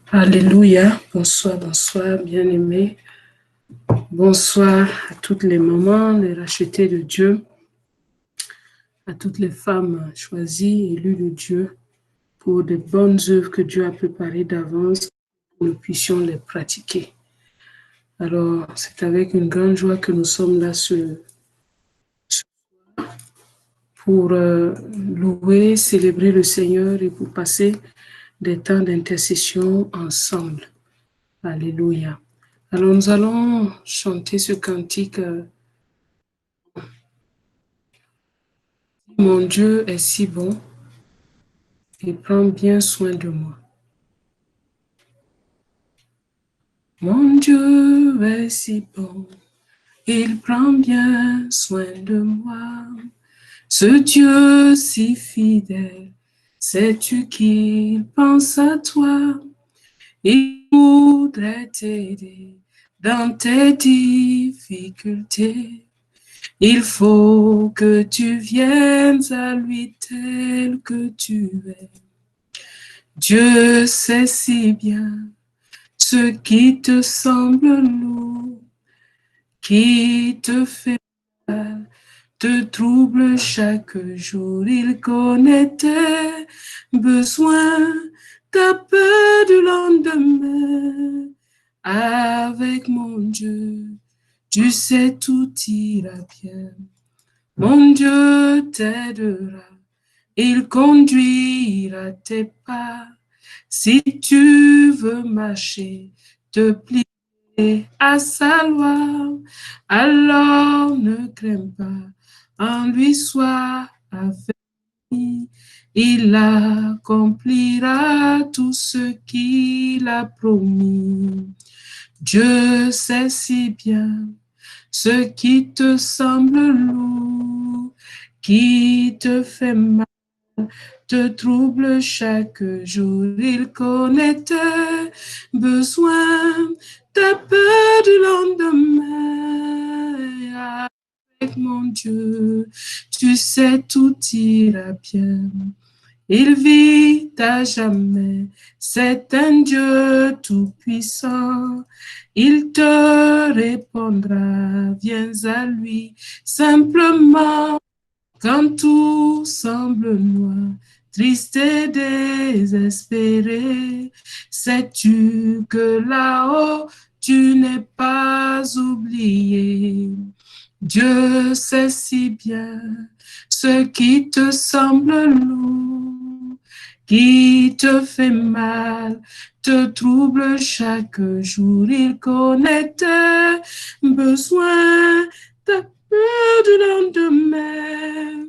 Alléluia. Bonsoir, bonsoir, bien-aimés. Bonsoir à toutes les mamans, les rachetées de Dieu, à toutes les femmes choisies, élues de Dieu, pour de bonnes œuvres que Dieu a préparées d'avance, pour que nous puissions les pratiquer. Alors, c'est avec une grande joie que nous sommes là pour louer, célébrer le Seigneur et pour passer des temps d'intercession ensemble. Alléluia. Alors, nous allons chanter ce cantique. Mon Dieu est si bon, il prend bien soin de moi. Mon Dieu est si bon, il prend bien soin de moi. Ce Dieu si fidèle, sais-tu qu'il pense à toi? Il voudrait t'aider dans tes difficultés. Il faut que tu viennes à lui tel que tu es. Dieu sait si bien ce qui te semble lourd, qui te fait mal, te trouble chaque jour. Il connaît tes besoins, ta peur du lendemain. Avec mon Dieu, tu sais tout ira bien. Mon Dieu t'aidera, il conduira tes pas. Si tu veux marcher, te plier à sa loi, alors ne crains pas, en lui sois affaibli. Il accomplira tout ce qu'il a promis. Dieu sait si bien ce qui te semble lourd, qui te fait mal, te trouble chaque jour. Il connaît tes besoins, ta peur du lendemain. Avec mon Dieu, tu sais tout ira bien. Il vit à jamais, c'est un Dieu tout-puissant. Il te répondra, viens à lui simplement. Quand tout semble noir, triste et désespéré, sais-tu que là-haut, tu n'es pas oublié. Dieu sait si bien ce qui te semble lourd, qui te fait mal, te trouble chaque jour. Il connaît tes besoins, ta peur du lendemain.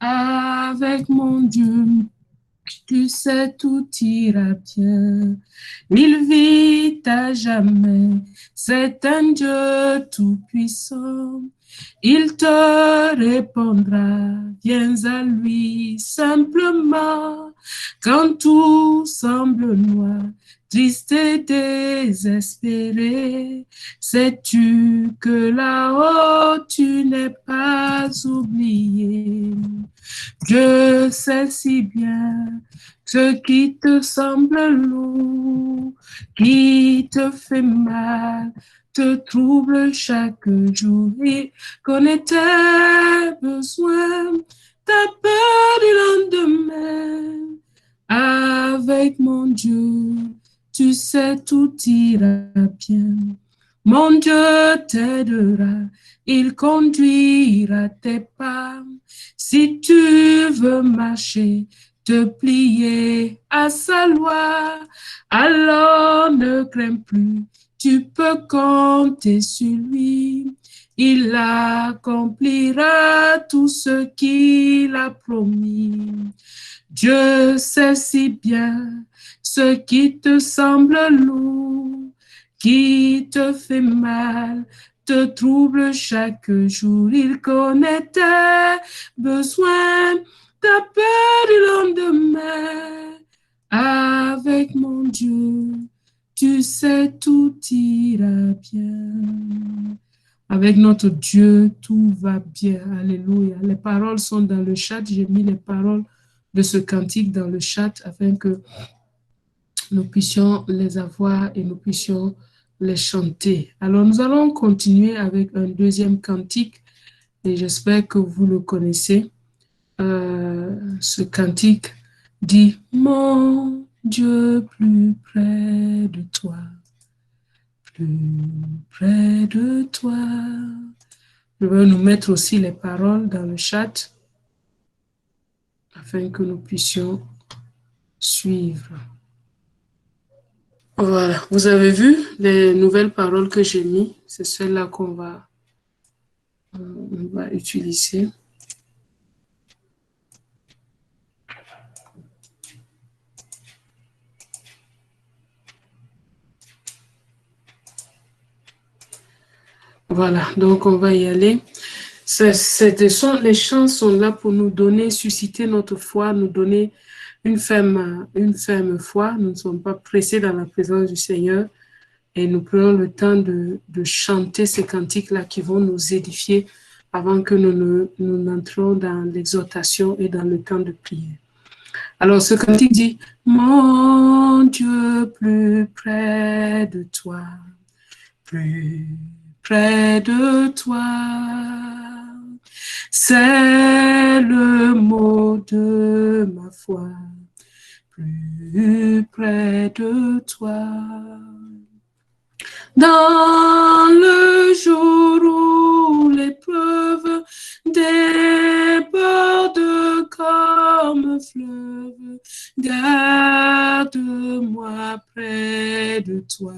Avec mon Dieu, tu sais tout ira bien. Il vit à jamais, c'est un Dieu tout-puissant. Il te répondra, viens à lui simplement. Quand tout semble noir, triste et désespéré, sais-tu que là-haut tu n'es pas oublié. Dieu sait si bien ce qui te semble lourd, qui te fait mal, te trouble chaque jour. Il connaît tes besoins, ta peur du lendemain. Avec mon Dieu, tu sais tout ira bien. Mon Dieu t'aidera, il conduira tes pas. Si tu veux marcher, te plier à sa loi, alors ne crains plus, tu peux compter sur lui. Il accomplira tout ce qu'il a promis. Dieu sait si bien ce qui te semble lourd, qui te fait mal, te trouble chaque jour. Il connaît tes besoins, ta peur du lendemain. Avec mon Dieu, tu sais tout ira bien. Avec notre Dieu, tout va bien. Alléluia. Les paroles sont dans le chat. J'ai mis les paroles de ce cantique dans le chat afin que nous puissions les avoir et nous puissions les chanter. Alors, nous allons continuer avec un deuxième cantique et j'espère que vous le connaissez. Ce cantique dit: Mon Dieu, plus près de toi, plus près de toi. Je vais nous mettre aussi les paroles dans le chat afin que nous puissions suivre. Voilà, vous avez vu les nouvelles paroles que j'ai mis, c'est celles-là qu'on va utiliser. Voilà, donc on va y aller. Les chants sont là pour nous donner, susciter notre foi, nous donner une ferme foi. Nous ne sommes pas pressés dans la présence du Seigneur et nous prenons le temps de chanter ces cantiques-là qui vont nous édifier avant que nous n'entrons dans l'exhortation et dans le temps de prière. Alors, ce cantique dit: Mon Dieu, plus près de toi, plus près de toi, c'est le mot de ma foi, plus près de toi. Dans le jour où l'épreuve déborde comme fleuve, garde-moi près de toi,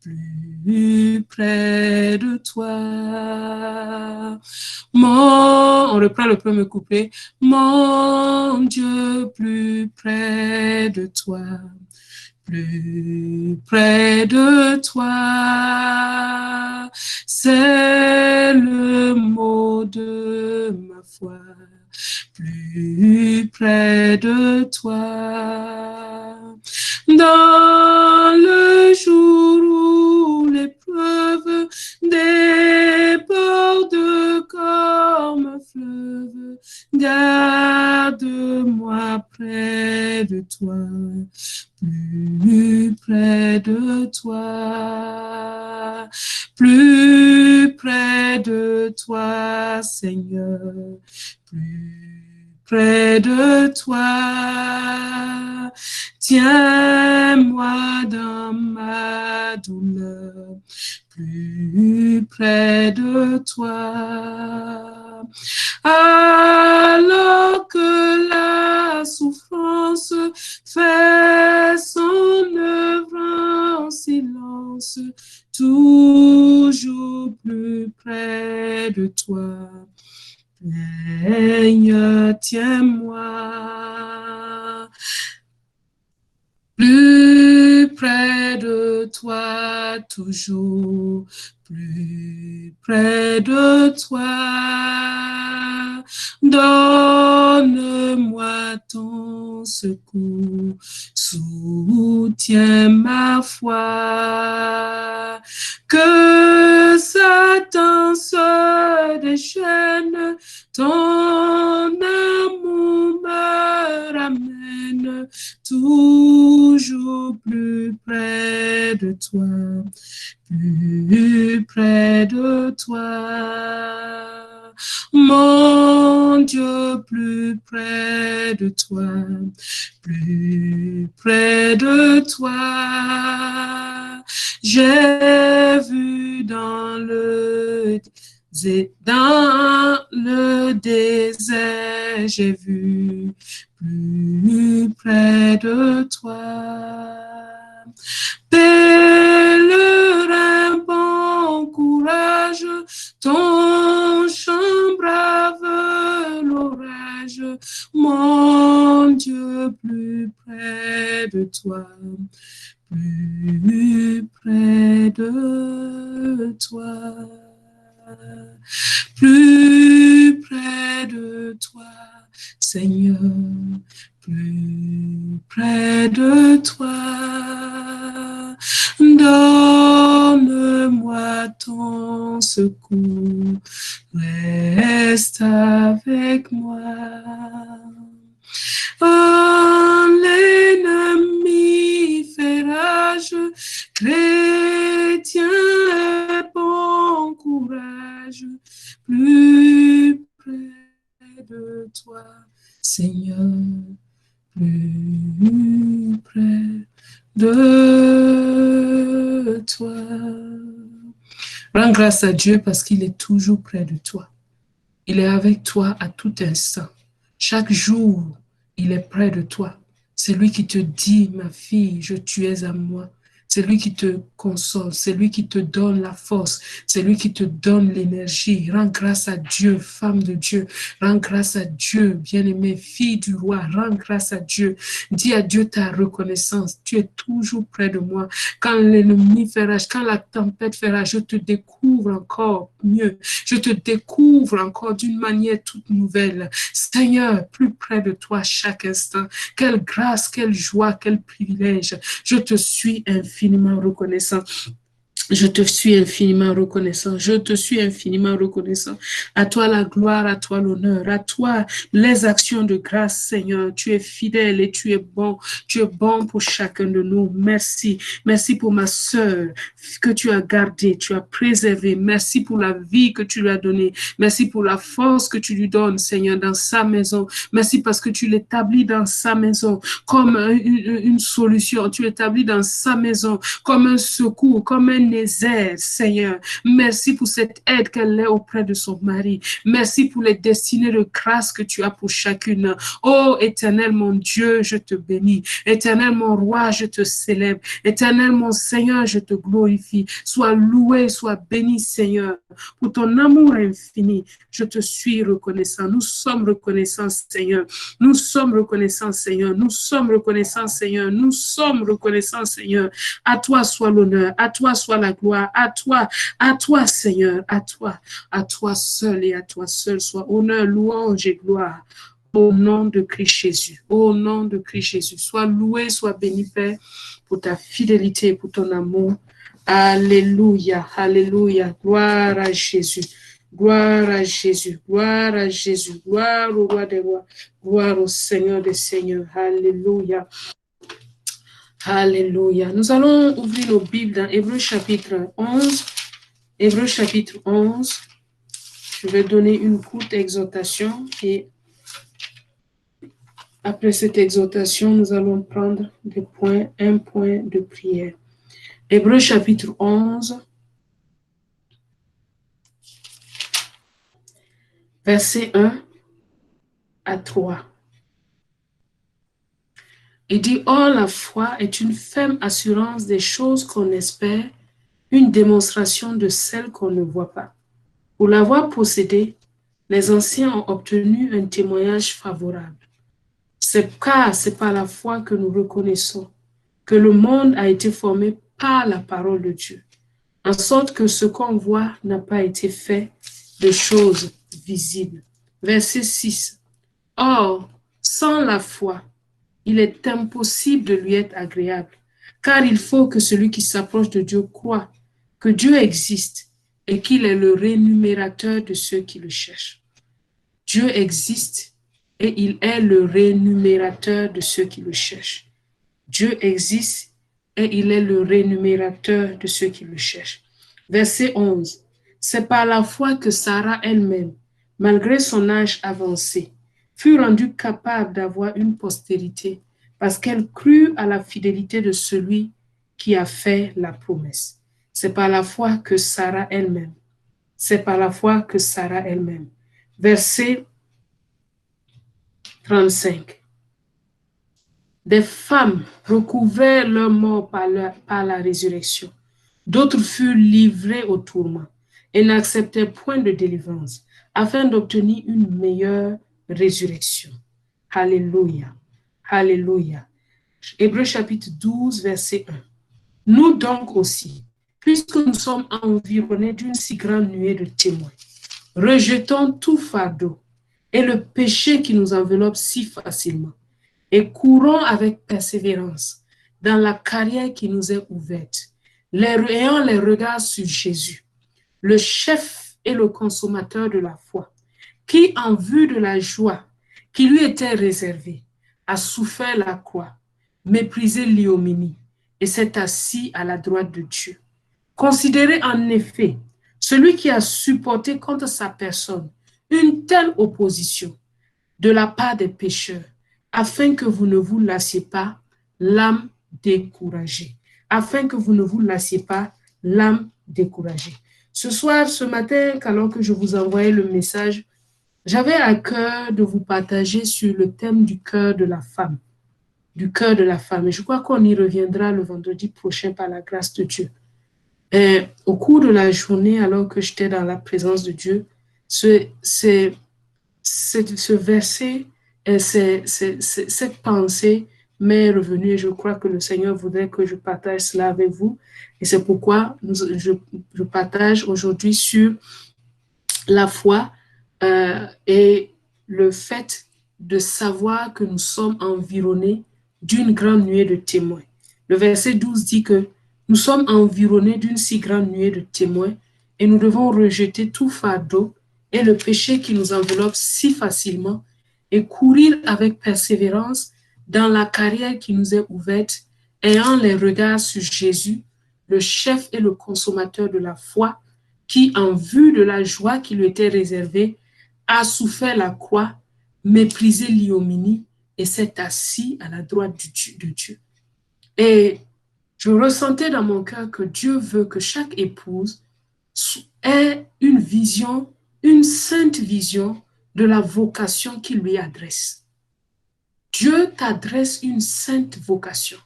plus près de toi. On reprend le premier couplet. Mon Dieu, plus près de toi, plus près de toi, c'est le mot de ma foi, plus près de toi. Dans le jour où l'épreuve déborde comme fleuve, garde-moi près de toi, plus près de toi, plus près de toi, Seigneur, plus près de toi. Tiens-moi dans ma douleur, plus près de toi. Alors que la souffrance fait son œuvre en silence, toujours plus près de toi. Seigneur, tiens-moi. Plus près de toi, toujours plus près de toi. Donne-moi ton secours, soutiens ma foi. Que Satan se déchaîne, ton amour me ramène toujours plus près de toi, plus près de toi. Mon Dieu, plus près de toi, plus près de toi. J'ai vu dans le désert, j'ai vu plus près de toi. Pèlerin, bon courage, ton chant brave l'orage, mon Dieu, plus près de toi, plus près de toi, plus près de toi, Seigneur, plus près de toi. Donne-moi ton secours, reste avec moi. Oh, l'ennemi plus près de toi, Seigneur, plus près de toi. Rends grâce à Dieu parce qu'il est toujours près de toi. Il est avec toi à tout instant. Chaque jour, il est près de toi. C'est lui qui te dit, ma fille, tu es à moi. C'est lui qui te console, c'est lui qui te donne la force, c'est lui qui te donne l'énergie. Rends grâce à Dieu, femme de Dieu. Rends grâce à Dieu, bien-aimée, fille du roi. Rends grâce à Dieu. Dis à Dieu ta reconnaissance. Tu es toujours près de moi. Quand l'ennemi fait rage, quand la tempête fait rage, je te découvre encore mieux. Je te découvre encore d'une manière toute nouvelle. Seigneur, plus près de toi chaque instant. Quelle grâce, quelle joie, quel privilège. Je te suis infiniment reconnaissant. Je te suis infiniment reconnaissant. Je te suis infiniment reconnaissant. À toi la gloire, à toi l'honneur, à toi les actions de grâce, Seigneur. Tu es fidèle et tu es bon. Tu es bon pour chacun de nous. Merci. Merci pour ma sœur que tu as gardée, tu as préservée. Merci pour la vie que tu lui as donnée. Merci pour la force que tu lui donnes, Seigneur, dans sa maison. Merci parce que tu l'établis dans sa maison comme une solution. Tu l'établis dans sa maison comme un secours, comme un Nézère, Seigneur. Merci pour cette aide qu'elle est auprès de son mari. Merci pour les destinées de grâce que tu as pour chacune. Oh, Éternel, mon Dieu, je te bénis. Éternel, mon roi, je te célèbre. Éternel, mon Seigneur, je te glorifie. Sois loué, sois béni, Seigneur, pour ton amour infini. Je te suis reconnaissant. Nous sommes reconnaissants, Seigneur. Nous sommes reconnaissants, Seigneur. Nous sommes reconnaissants, Seigneur. Nous sommes reconnaissants, Seigneur. À toi soit l'honneur, à toi soit la gloire, à toi, Seigneur, à toi seul et à toi seul soit honneur, louange et gloire. Au nom de Christ Jésus, au nom de Christ Jésus, sois loué, sois béni, Père, pour ta fidélité, pour ton amour. Alléluia, alléluia, gloire à Jésus. Gloire à Jésus, gloire à Jésus, gloire au roi des rois, gloire au Seigneur des seigneurs. Alléluia. Alléluia. Nous allons ouvrir nos Bibles dans Hébreux chapitre 11. Hébreux chapitre 11. Je vais donner une courte exhortation et après cette exhortation, nous allons prendre un point de prière. Hébreux chapitre 11, verset 1 à 3. Il dit, « Or, la foi est une ferme assurance des choses qu'on espère, une démonstration de celles qu'on ne voit pas. Pour l'avoir possédée, les anciens ont obtenu un témoignage favorable. C'est car c'est par la foi que nous reconnaissons que le monde a été formé par la parole de Dieu, en sorte que ce qu'on voit n'a pas été fait de choses visibles. » Verset 6. « Or, sans la foi, il est impossible de lui être agréable, car il faut que celui qui s'approche de Dieu croit que Dieu existe et qu'il est le rémunérateur de ceux qui le cherchent. » Dieu existe et il est le rémunérateur de ceux qui le cherchent. Dieu existe et il est le rémunérateur de ceux qui le cherchent. Verset 11. C'est par la foi que Sarah elle-même, malgré son âge avancé, fut rendue capable d'avoir une postérité parce qu'elle crut à la fidélité de celui qui a fait la promesse. C'est par la foi que Sarah elle-même. C'est par la foi que Sarah elle-même. Verset 35. Des femmes recouvrèrent leur mort par la résurrection. D'autres furent livrées au tourment et n'acceptèrent point de délivrance afin d'obtenir une meilleure résurrection. Alléluia. Alléluia. Hébreux chapitre 12, verset 1. Nous donc aussi, puisque nous sommes environnés d'une si grande nuée de témoins, rejetons tout fardeau et le péché qui nous enveloppe si facilement et courons avec persévérance dans la carrière qui nous est ouverte, ayant les regards sur Jésus, le chef et le consommateur de la foi, qui, en vue de la joie qui lui était réservée, a souffert la croix, méprisé l'ignominie et s'est assis à la droite de Dieu. Considérez en effet celui qui a supporté contre sa personne une telle opposition de la part des pécheurs, afin que vous ne vous lassiez pas l'âme découragée. Afin que vous ne vous lassiez pas l'âme découragée. Ce soir, ce matin, alors que je vous envoyais le message, j'avais à cœur de vous partager sur le thème du cœur de la femme. Du cœur de la femme. Et je crois qu'on y reviendra le vendredi prochain par la grâce de Dieu. Et au cours de la journée, alors que j'étais dans la présence de Dieu, ce verset, cette pensée m'est revenue et je crois que le Seigneur voudrait que je partage cela avec vous. Et c'est pourquoi je partage aujourd'hui sur la foi et le fait de savoir que nous sommes environnés d'une grande nuée de témoins. Le verset 12 dit que nous sommes environnés d'une si grande nuée de témoins et nous devons rejeter tout fardeau et le péché qui nous enveloppe si facilement et courir avec persévérance dans la carrière qui nous est ouverte, ayant les regards sur Jésus, le chef et le consommateur de la foi, qui, en vue de la joie qui lui était réservée, a souffert la croix, méprisé l'ignominie et s'est assis à la droite de Dieu. Et je ressentais dans mon cœur que Dieu veut que chaque épouse ait une vision, une sainte vision de la vocation qu'il lui adresse. Dieu t'adresse une sainte vocation.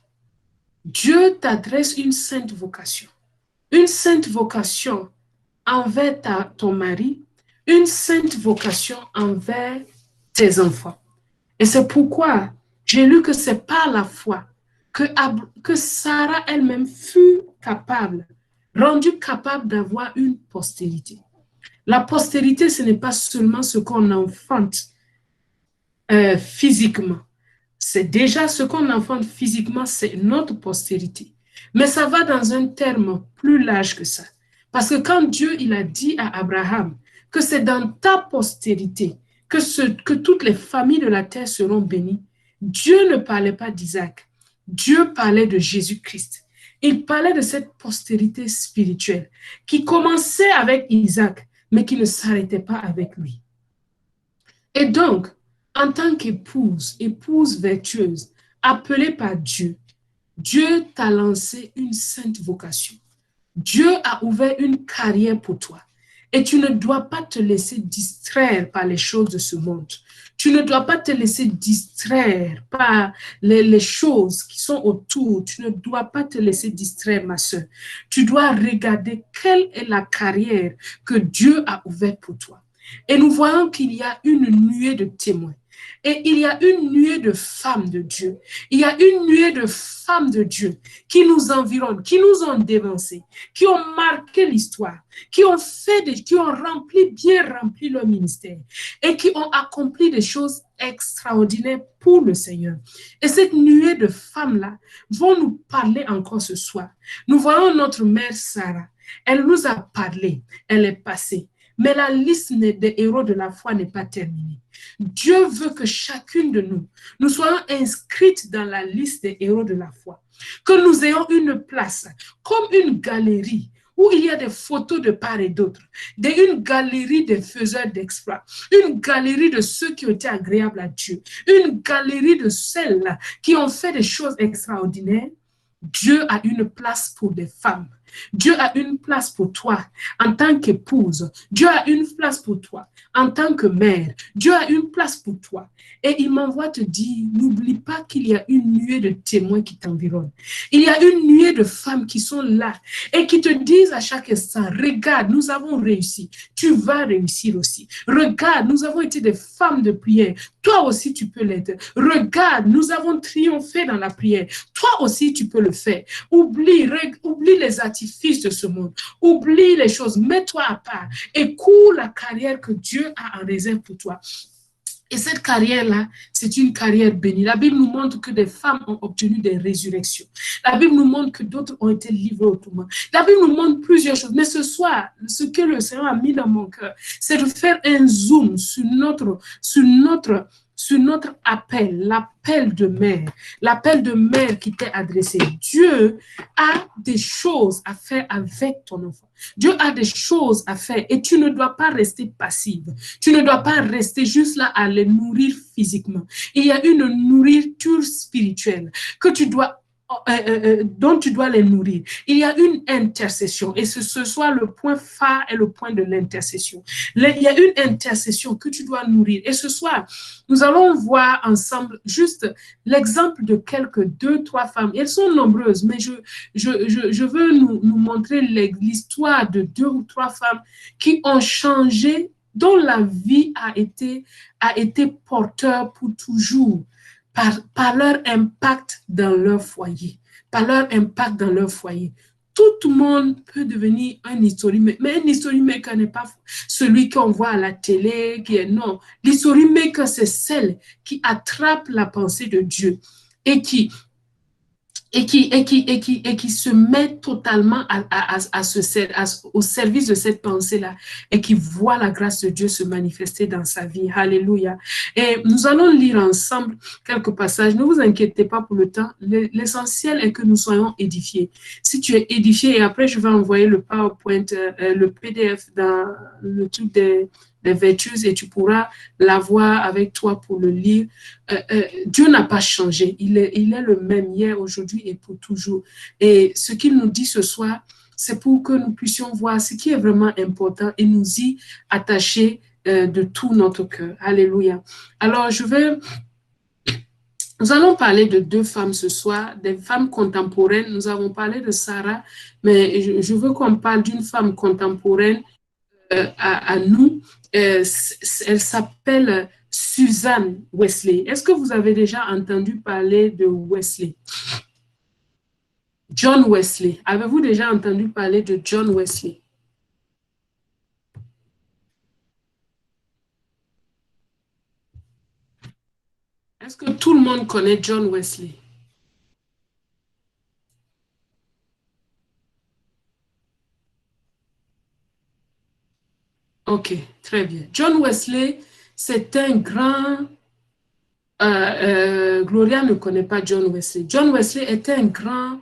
Dieu t'adresse une sainte vocation. Une sainte vocation envers ton mari, une sainte vocation envers tes enfants. Et c'est pourquoi j'ai lu que c'est par la foi que Sarah elle-même fut rendue capable d'avoir une postérité. La postérité, ce n'est pas seulement ce qu'on enfante physiquement. C'est déjà ce qu'on enfante physiquement, c'est notre postérité. Mais ça va dans un terme plus large que ça. Parce que quand Dieu il a dit à Abraham que c'est dans ta postérité que toutes les familles de la terre seront bénies, Dieu ne parlait pas d'Isaac. Dieu parlait de Jésus-Christ. Il parlait de cette postérité spirituelle qui commençait avec Isaac, mais qui ne s'arrêtait pas avec lui. Et donc, en tant qu'épouse, épouse vertueuse, appelée par Dieu, Dieu t'a lancé une sainte vocation. Dieu a ouvert une carrière pour toi. Et tu ne dois pas te laisser distraire par les choses de ce monde. Tu ne dois pas te laisser distraire par les choses qui sont autour. Tu ne dois pas te laisser distraire, ma soeur. Tu dois regarder quelle est la carrière que Dieu a ouverte pour toi. Et nous voyons qu'il y a une nuée de témoins. Et il y a une nuée de femmes de Dieu. Il y a une nuée de femmes de Dieu qui nous environnent, qui nous ont dévancés, qui ont marqué l'histoire, qui ont bien rempli leur ministère et qui ont accompli des choses extraordinaires pour le Seigneur. Et cette nuée de femmes-là vont nous parler encore ce soir. Nous voyons notre mère Sarah. Elle nous a parlé, elle est passée. Mais la liste des héros de la foi n'est pas terminée. Dieu veut que chacune de nous soyons inscrites dans la liste des héros de la foi. Que nous ayons une place, comme une galerie, où il y a des photos de part et d'autre, une galerie des faiseurs d'exploits, une galerie de ceux qui ont été agréables à Dieu, une galerie de celles qui ont fait des choses extraordinaires. Dieu a une place pour les femmes. Dieu a une place pour toi en tant qu'épouse. Dieu a une place pour toi en tant que mère. Dieu a une place pour toi. Et il m'envoie te dire, n'oublie pas qu'il y a une nuée de témoins qui t'environnent. Il y a une nuée de femmes qui sont là et qui te disent à chaque instant, regarde, nous avons réussi. Tu vas réussir aussi. Regarde, nous avons été des femmes de prière. Toi aussi, tu peux l'être. Regarde, nous avons triomphé dans la prière. Toi aussi, tu peux le faire. Oublie les artifices de ce monde. Oublie les choses. Mets-toi à part et cours la carrière que Dieu a en réserve pour toi. Et cette carrière-là, c'est une carrière bénie. La Bible nous montre que des femmes ont obtenu des résurrections. La Bible nous montre que d'autres ont été livrés au tourment. La Bible nous montre plusieurs choses. Mais ce soir, ce que le Seigneur a mis dans mon cœur, c'est de faire un zoom sur notre sur notre appel, l'appel de mère qui t'est adressé. Dieu a des choses à faire avec ton enfant. Dieu a des choses à faire et tu ne dois pas rester passive. Tu ne dois pas rester juste là à les nourrir physiquement. Il y a une nourriture spirituelle que tu dois dont tu dois les nourrir. Il y a une intercession et ce soit le point phare et le point de l'intercession. Il y a une intercession que tu dois nourrir. Et ce soir, nous allons voir ensemble juste l'exemple de quelques 2-3 femmes. Elles sont nombreuses, mais je veux nous montrer l'histoire de 2 ou 3 femmes qui ont changé, dont la vie a été porteur pour toujours. Par leur impact dans leur foyer. Par leur impact dans leur foyer. Tout le monde peut devenir un historimaker, mais un historimaker n'est pas celui qu'on voit à la télé, non. L'historimaker, c'est celle qui attrape la pensée de Dieu et qui se met totalement au service de cette pensée-là et qui voit la grâce de Dieu se manifester dans sa vie. Alléluia. Et nous allons lire ensemble quelques passages. Ne vous inquiétez pas pour le temps. L'essentiel est que nous soyons édifiés. Si tu es édifié, et après je vais envoyer le PowerPoint, le PDF dans le truc des vertus et tu pourras l'avoir avec toi pour le lire. Dieu n'a pas changé. Il est le même hier, aujourd'hui et pour toujours. Et ce qu'il nous dit ce soir, c'est pour que nous puissions voir ce qui est vraiment important et nous y attacher de tout notre cœur. Alléluia. Alors, nous allons parler de 2 femmes ce soir, des femmes contemporaines. Nous avons parlé de Sarah, mais je veux qu'on parle d'une femme contemporaine à nous. Elle s'appelle Suzanne Wesley. Est-ce que vous avez déjà entendu parler de Wesley? John Wesley. Avez-vous déjà entendu parler de John Wesley? Est-ce que tout le monde connaît John Wesley? Ok, très bien. John Wesley, c'est un grand... Gloria ne connaît pas John Wesley. John Wesley est un grand...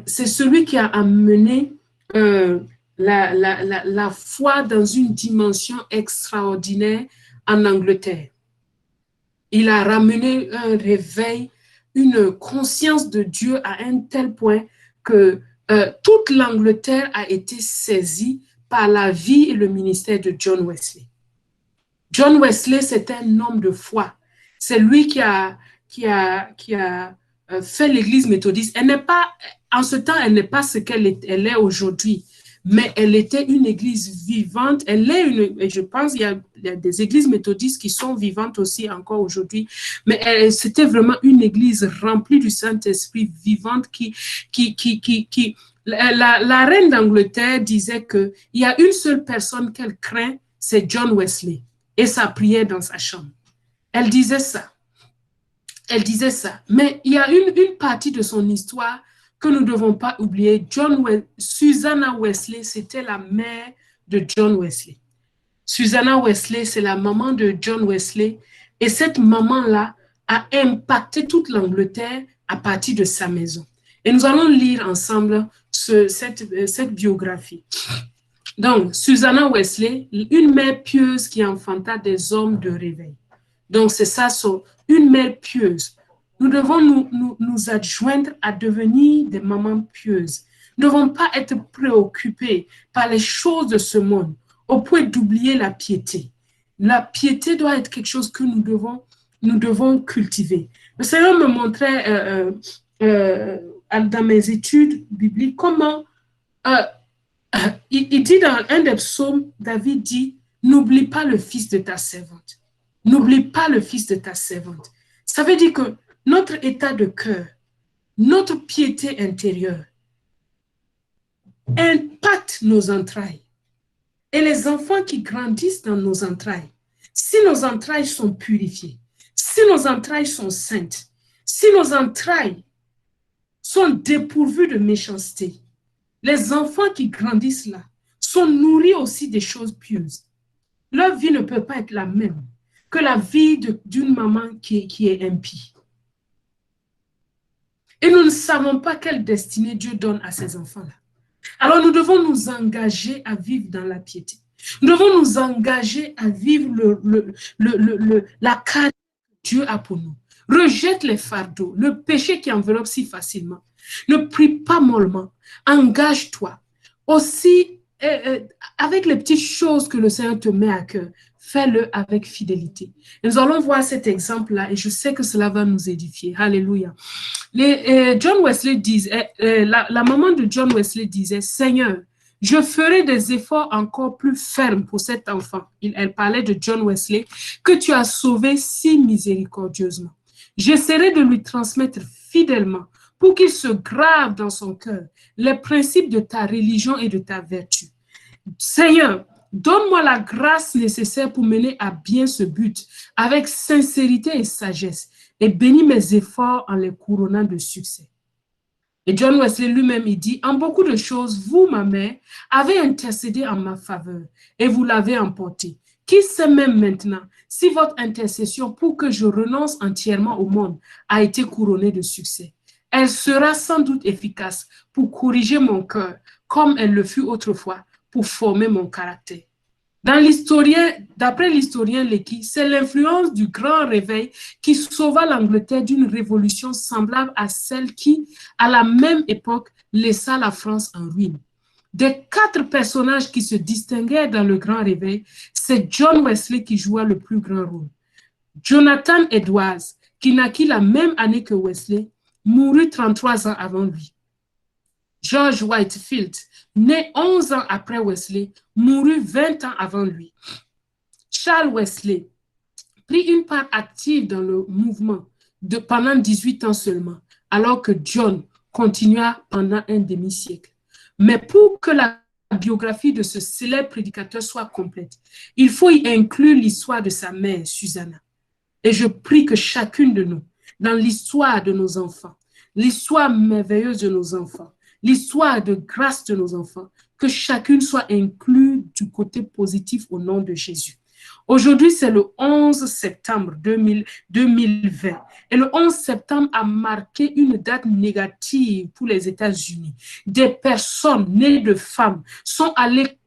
C'est celui qui a amené la foi dans une dimension extraordinaire en Angleterre. Il a ramené un réveil, une conscience de Dieu à un tel point que toute l'Angleterre a été saisie par la vie et le ministère de John Wesley. John Wesley, c'est un homme de foi. C'est lui qui a fait l'église méthodiste. Elle n'est pas, en ce temps, elle n'est pas ce qu'elle est aujourd'hui, mais elle était une église vivante. Et je pense qu'il y a des églises méthodistes qui sont vivantes aussi encore aujourd'hui, mais c'était vraiment une église remplie du Saint-Esprit, vivante, la reine d'Angleterre disait qu'il y a une seule personne qu'elle craint, c'est John Wesley, et sa prière dans sa chambre. Elle disait ça. Elle disait ça. Mais il y a une partie de son histoire que nous ne devons pas oublier. Susanna Wesley, c'était la mère de John Wesley. Susanna Wesley, c'est la maman de John Wesley. Et cette maman-là a impacté toute l'Angleterre à partir de sa maison. Et nous allons lire ensemble cette biographie. Donc, Susanna Wesley, une mère pieuse qui enfanta des hommes de réveil. Donc, c'est ça, une mère pieuse. Nous devons nous adjoindre à devenir des mamans pieuses. Nous ne devons pas être préoccupés par les choses de ce monde au point d'oublier la piété. La piété doit être quelque chose que nous devons cultiver. Le Seigneur me montrait dans mes études bibliques comment il dit dans un des psaumes, David dit, n'oublie pas le fils de ta servante. N'oublie pas le fils de ta servante. Ça veut dire que notre état de cœur, notre piété intérieure impacte nos entrailles. Et les enfants qui grandissent dans nos entrailles, si nos entrailles sont purifiées, si nos entrailles sont saintes, si nos entrailles sont dépourvues de méchanceté, les enfants qui grandissent là sont nourris aussi des choses pieuses. Leur vie ne peut pas être la même. que la vie d'une maman qui est impie. Et nous ne savons pas quelle destinée Dieu donne à ces enfants-là. Alors nous devons nous engager à vivre dans la piété. Nous devons nous engager à vivre la carrière que Dieu a pour nous. Rejette les fardeaux, le péché qui enveloppe si facilement. Ne prie pas mollement. Engage-toi. Aussi, avec les petites choses que le Seigneur te met à cœur, fais-le avec fidélité. Et nous allons voir cet exemple-là et je sais que cela va nous édifier. Alléluia. John Wesley disait, la maman de John Wesley disait, Seigneur, je ferai des efforts encore plus fermes pour cet enfant. Elle parlait de John Wesley, que tu as sauvé si miséricordieusement. J'essaierai de lui transmettre fidèlement pour qu'il se grave dans son cœur les principes de ta religion et de ta vertu. Seigneur, donne-moi la grâce nécessaire pour mener à bien ce but avec sincérité et sagesse et bénis mes efforts en les couronnant de succès. Et John Wesley lui-même, il dit, en beaucoup de choses, vous, ma mère, avez intercédé en ma faveur et vous l'avez emporté. Qui sait même maintenant si votre intercession pour que je renonce entièrement au monde a été couronnée de succès. Elle sera sans doute efficace pour corriger mon cœur comme elle le fut autrefois pour former mon caractère. D'après l'historien Lecky, c'est l'influence du grand réveil qui sauva l'Angleterre d'une révolution semblable à celle qui, à la même époque, laissa la France en ruine. Des 4 personnages qui se distinguèrent dans le grand réveil, c'est John Wesley qui joua le plus grand rôle. Jonathan Edwards, qui naquit la même année que Wesley, mourut 33 ans avant lui. George Whitefield, né 11 ans après Wesley, mourut 20 ans avant lui. Charles Wesley prit une part active dans le mouvement pendant 18 ans seulement, alors que John continua pendant un demi-siècle. Mais pour que la biographie de ce célèbre prédicateur soit complète, il faut y inclure l'histoire de sa mère, Susanna. Et je prie que chacune de nous, dans l'histoire de nos enfants, l'histoire merveilleuse de nos enfants, l'histoire de grâce de nos enfants, que chacune soit inclue du côté positif au nom de Jésus. Aujourd'hui, c'est le 11 septembre 2020. Et le 11 septembre a marqué une date négative pour les États-Unis. Des personnes nées de femmes sont allées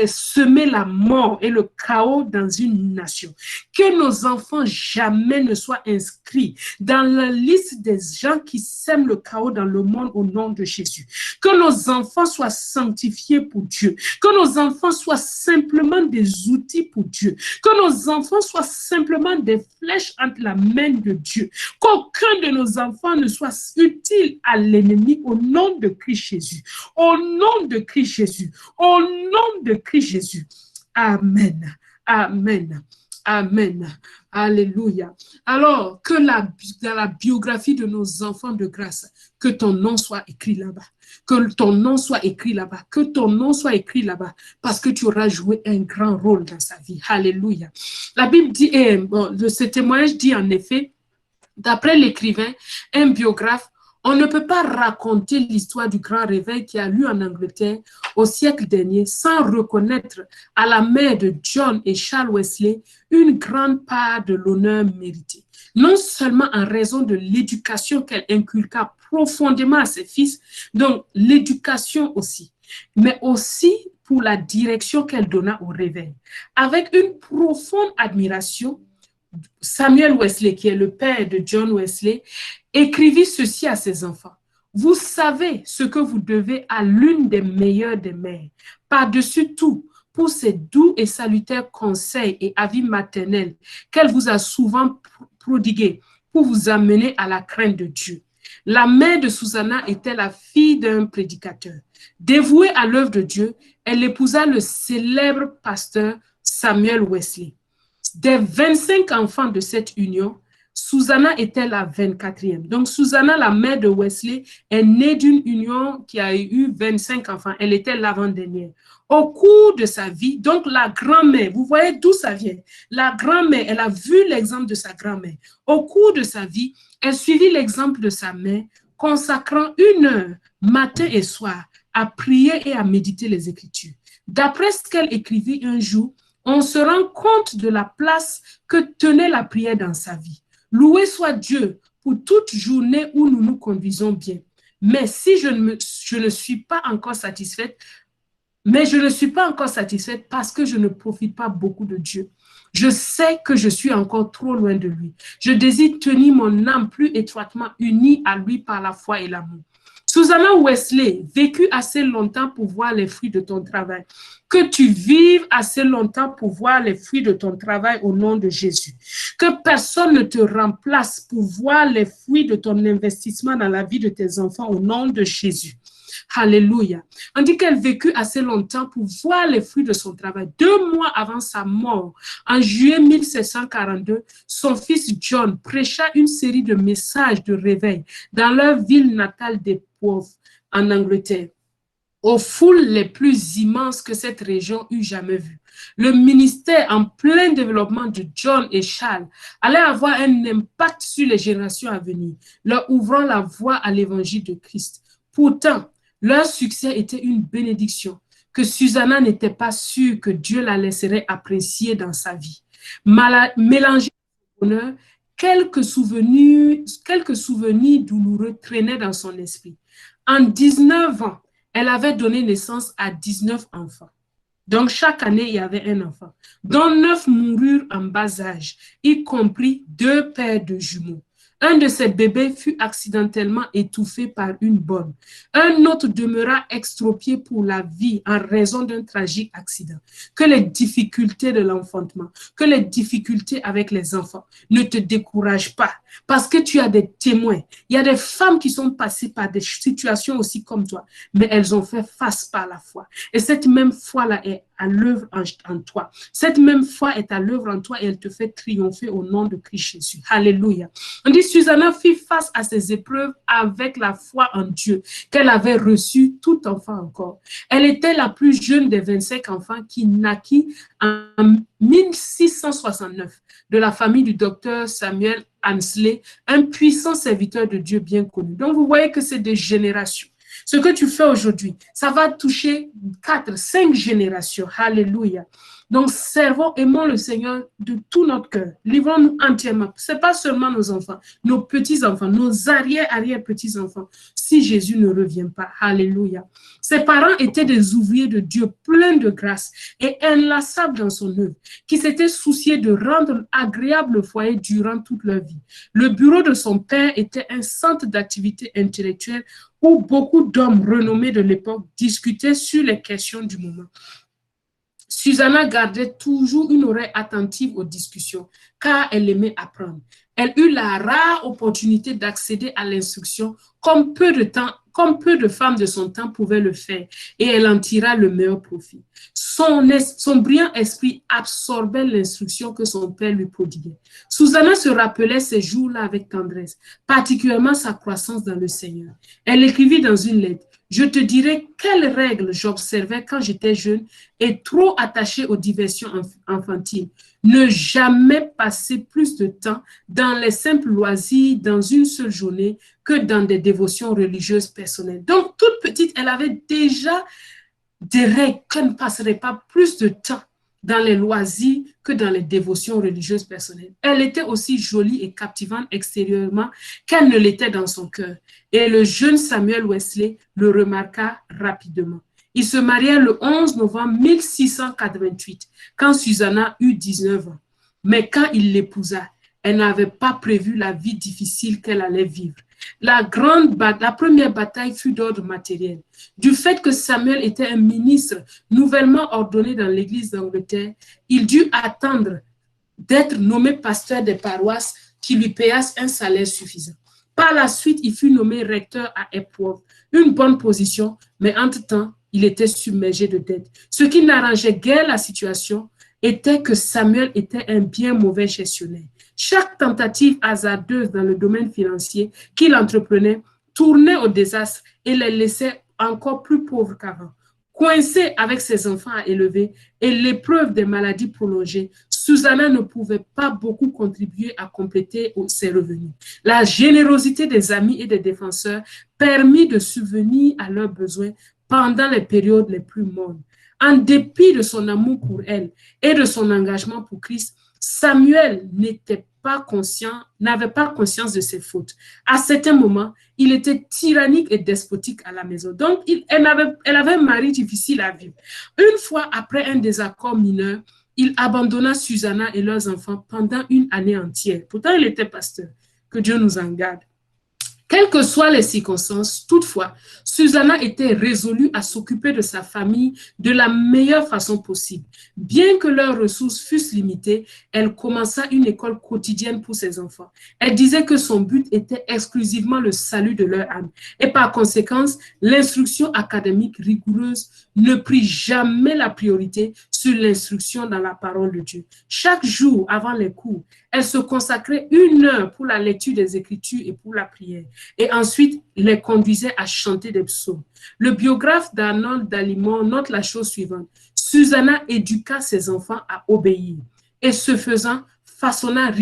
semer la mort et le chaos dans une nation. Que nos enfants jamais ne soient inscrits dans la liste des gens qui sèment le chaos dans le monde au nom de Jésus. Que nos enfants soient sanctifiés pour Dieu. Que nos enfants soient simplement des outils pour Dieu. Que nos enfants soient simplement des flèches entre la main de Dieu. Qu'aucun de nos enfants ne soit utile à l'ennemi au nom de Christ Jésus. Au nom de Christ Jésus. Au nom de Christ Jésus. Amen. Amen. Amen. Alléluia. Alors, que dans la biographie de nos enfants de grâce, que ton nom soit écrit là-bas. Que ton nom soit écrit là-bas. Que ton nom soit écrit là-bas. Parce que tu auras joué un grand rôle dans sa vie. Alléluia. La Bible dit, ce témoignage dit en effet, d'après l'écrivain, un biographe, on ne peut pas raconter l'histoire du grand réveil qui a lieu en Angleterre au siècle dernier sans reconnaître à la mère de John et Charles Wesley une grande part de l'honneur mérité. Non seulement en raison de l'éducation qu'elle inculqua profondément à ses fils, donc l'éducation aussi, mais aussi pour la direction qu'elle donna au réveil. Avec une profonde admiration, Samuel Wesley, qui est le père de John Wesley, écrivit ceci à ses enfants. Vous savez ce que vous devez à l'une des meilleures des mères. Par-dessus tout, pour ses doux et salutaires conseils et avis maternels qu'elle vous a souvent prodigués pour vous amener à la crainte de Dieu. La mère de Susanna était la fille d'un prédicateur. Dévouée à l'œuvre de Dieu, elle épousa le célèbre pasteur Samuel Wesley. Des 25 enfants de cette union, Susanna était la 24e. Donc, Susanna, la mère de Wesley, est née d'une union qui a eu 25 enfants. Elle était l'avant-dernière. Au cours de sa vie, donc la grand-mère, vous voyez d'où ça vient. La grand-mère, elle a vu l'exemple de sa grand-mère. Au cours de sa vie, elle suivit l'exemple de sa mère, consacrant 1 heure, matin et soir, à prier et à méditer les Écritures. D'après ce qu'elle écrivit un jour, on se rend compte de la place que tenait la prière dans sa vie. Loué soit Dieu pour toute journée où nous nous conduisons bien. Mais si je ne suis pas encore satisfaite, mais je ne suis pas encore satisfaite parce que je ne profite pas beaucoup de Dieu. Je sais que je suis encore trop loin de lui. Je désire tenir mon âme plus étroitement unie à lui par la foi et l'amour. Susanna Wesley, vécu assez longtemps pour voir les fruits de ton travail. Que tu vives assez longtemps pour voir les fruits de ton travail au nom de Jésus. Que personne ne te remplace pour voir les fruits de ton investissement dans la vie de tes enfants au nom de Jésus. Alléluia. On dit qu'elle vécut assez longtemps pour voir les fruits de son travail. 2 mois avant sa mort, en juillet 1742, son fils John prêcha une série de messages de réveil dans leur ville natale des pauvres en Angleterre, aux foules les plus immenses que cette région eût jamais vues. Le ministère en plein développement de John et Charles allait avoir un impact sur les générations à venir, leur ouvrant la voie à l'évangile de Christ. Pourtant, leur succès était une bénédiction que Susanna n'était pas sûre que Dieu la laisserait apprécier dans sa vie. Mélangé au bonheur, quelques souvenirs douloureux traînaient dans son esprit. En 19 ans, elle avait donné naissance à 19 enfants. Donc, chaque année, il y avait un enfant, dont 9 moururent en bas âge, y compris 2 paires de jumeaux. Un de ces bébés fut accidentellement étouffé par une bonne. Un autre demeura extropié pour la vie en raison d'un tragique accident. Que les difficultés de l'enfantement, que les difficultés avec les enfants ne te découragent pas parce que tu as des témoins. Il y a des femmes qui sont passées par des situations aussi comme toi, mais elles ont fait face par la foi. Et cette même foi-là est à l'œuvre en toi. Cette même foi est à l'œuvre en toi et elle te fait triompher au nom de Christ Jésus. Alléluia. On dit Susanna fit face à ces épreuves avec la foi en Dieu qu'elle avait reçue tout enfant encore. Elle était la plus jeune des 25 enfants qui naquit en 1669 de la famille du docteur Samuel Ansley, un puissant serviteur de Dieu bien connu. Donc vous voyez que c'est des générations. Ce que tu fais aujourd'hui, ça va toucher 4, 5 générations. Alléluia. Donc, servons, aimons le Seigneur de tout notre cœur. Livrons-nous entièrement. Ce n'est pas seulement nos enfants, nos petits-enfants, nos arrière-petits-enfants, si Jésus ne revient pas. Alléluia. Ses parents étaient des ouvriers de Dieu, pleins de grâce et inlassables dans son œuvre, qui s'étaient souciés de rendre agréable le foyer durant toute leur vie. Le bureau de son père était un centre d'activité intellectuelle où beaucoup d'hommes renommés de l'époque discutaient sur les questions du moment. Susanna gardait toujours une oreille attentive aux discussions, car elle aimait apprendre. Elle eut la rare opportunité d'accéder à l'instruction comme peu de femmes de son temps pouvaient le faire, et elle en tira le meilleur profit. Son brillant esprit absorbait l'instruction que son père lui prodiguait. Susanna se rappelait ces jours-là avec tendresse, particulièrement sa croissance dans le Seigneur. Elle écrivit dans une lettre: je te dirai quelles règles j'observais quand j'étais jeune et trop attachée aux diversions enfantines. Ne jamais passer plus de temps dans les simples loisirs dans une seule journée que dans des dévotions religieuses personnelles. Donc, toute petite, elle avait déjà des règles qu'elle ne passerait pas plus de temps dans les loisirs que dans les dévotions religieuses personnelles. Elle était aussi jolie et captivante extérieurement qu'elle ne l'était dans son cœur. Et le jeune Samuel Wesley le remarqua rapidement. Ils se marièrent le 11 novembre 1688, quand Susanna eut 19 ans. Mais quand il l'épousa, elle n'avait pas prévu la vie difficile qu'elle allait vivre. La première bataille fut d'ordre matériel. Du fait que Samuel était un ministre nouvellement ordonné dans l'Église d'Angleterre, il dut attendre d'être nommé pasteur des paroisses qui lui payassent un salaire suffisant. Par la suite, il fut nommé recteur à Epworth, une bonne position, mais entre-temps, il était submergé de dettes. Ce qui n'arrangeait guère la situation était que Samuel était un bien mauvais gestionnaire. Chaque tentative hasardeuse dans le domaine financier qu'il entreprenait tournait au désastre et les laissait encore plus pauvres qu'avant. Coincée avec ses enfants à élever et l'épreuve des maladies prolongées, Susanna ne pouvait pas beaucoup contribuer à compléter ses revenus. La générosité des amis et des défenseurs permit de subvenir à leurs besoins pendant les périodes les plus mornes. En dépit de son amour pour elle et de son engagement pour Christ, Samuel n'avait pas conscience de ses fautes. À certains moments, il était tyrannique et despotique à la maison. Donc, elle avait un mari difficile à vivre. Une fois après un désaccord mineur, il abandonna Susanna et leurs enfants pendant une année entière. Pourtant, il était pasteur. Que Dieu nous en garde. Quelles que soient les circonstances, toutefois, Susanna était résolue à s'occuper de sa famille de la meilleure façon possible. Bien que leurs ressources fussent limitées, elle commença une école quotidienne pour ses enfants. Elle disait que son but était exclusivement le salut de leur âme. Et par conséquent, l'instruction académique rigoureuse ne prit jamais la priorité sur l'instruction dans la parole de Dieu. Chaque jour avant les cours, elle se consacrait 1 heure pour la lecture des Écritures et pour la prière. Et ensuite, les conduisait à chanter des psaumes. Le biographe d'Arnold Dallimore note la chose suivante. Susanna éduqua ses enfants à obéir et ce faisant, façonna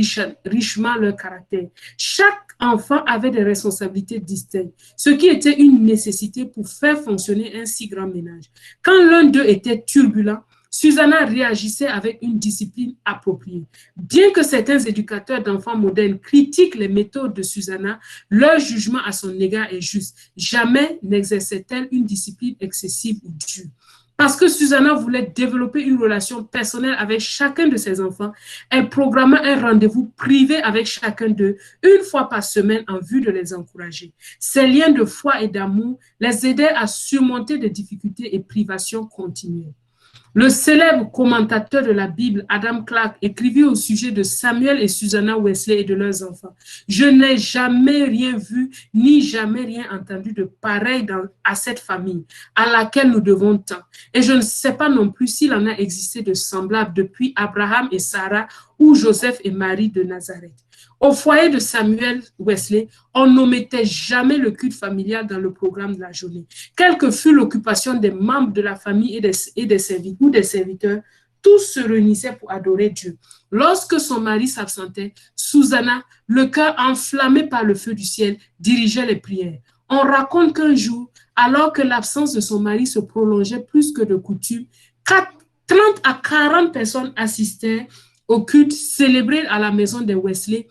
richement leur caractère. Chaque enfant avait des responsabilités distinctes, ce qui était une nécessité pour faire fonctionner un si grand ménage. Quand l'un d'eux était turbulent, Susanna réagissait avec une discipline appropriée. Bien que certains éducateurs d'enfants modernes critiquent les méthodes de Susanna, leur jugement à son égard est juste. Jamais n'exerçait-elle une discipline excessive ou dure. Parce que Susanna voulait développer une relation personnelle avec chacun de ses enfants, elle programma un rendez-vous privé avec chacun d'eux 1 fois par semaine en vue de les encourager. Ces liens de foi et d'amour les aidaient à surmonter des difficultés et privations continuelles. Le célèbre commentateur de la Bible, Adam Clarke, écrivit au sujet de Samuel et Susanna Wesley et de leurs enfants. Je n'ai jamais rien vu ni jamais rien entendu de pareil à cette famille à laquelle nous devons tant. Et je ne sais pas non plus s'il en a existé de semblables depuis Abraham et Sarah ou Joseph et Marie de Nazareth. Au foyer de Samuel Wesley, on n'omettait jamais le culte familial dans le programme de la journée. Quelle que fût l'occupation des membres de la famille et des serviteurs, tous se réunissaient pour adorer Dieu. Lorsque son mari s'absentait, Susanna, le cœur enflammé par le feu du ciel, dirigeait les prières. On raconte qu'un jour, alors que l'absence de son mari se prolongeait plus que de coutume, 30 à 40 personnes assistaient au culte célébré à la maison des Wesley.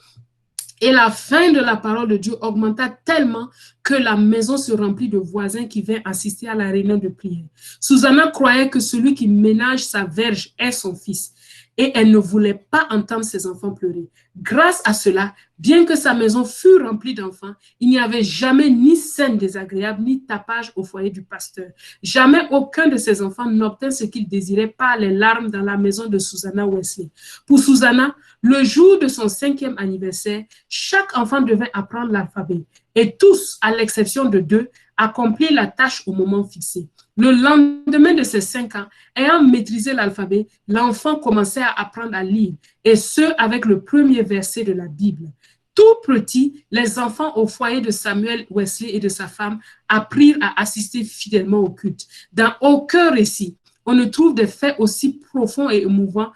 Et la faim de la parole de Dieu augmenta tellement que la maison se remplit de voisins qui vinrent assister à la réunion de prière. Susanna croyait que celui qui ménage sa verge est son fils. Et elle ne voulait pas entendre ses enfants pleurer. Grâce à cela, bien que sa maison fût remplie d'enfants, il n'y avait jamais ni scène désagréable, ni tapage au foyer du pasteur. Jamais aucun de ses enfants n'obtint ce qu'il désirait par les larmes dans la maison de Susanna Wesley. Pour Susanna, le jour de son 5e anniversaire, chaque enfant devait apprendre l'alphabet. Et tous, à l'exception de 2, accomplirent la tâche au moment fixé. Le lendemain de ses 5 ans, ayant maîtrisé l'alphabet, l'enfant commençait à apprendre à lire, et ce, avec le premier verset de la Bible. Tout petit, les enfants au foyer de Samuel Wesley et de sa femme apprirent à assister fidèlement au culte. Dans aucun récit, on ne trouve des faits aussi profonds et émouvants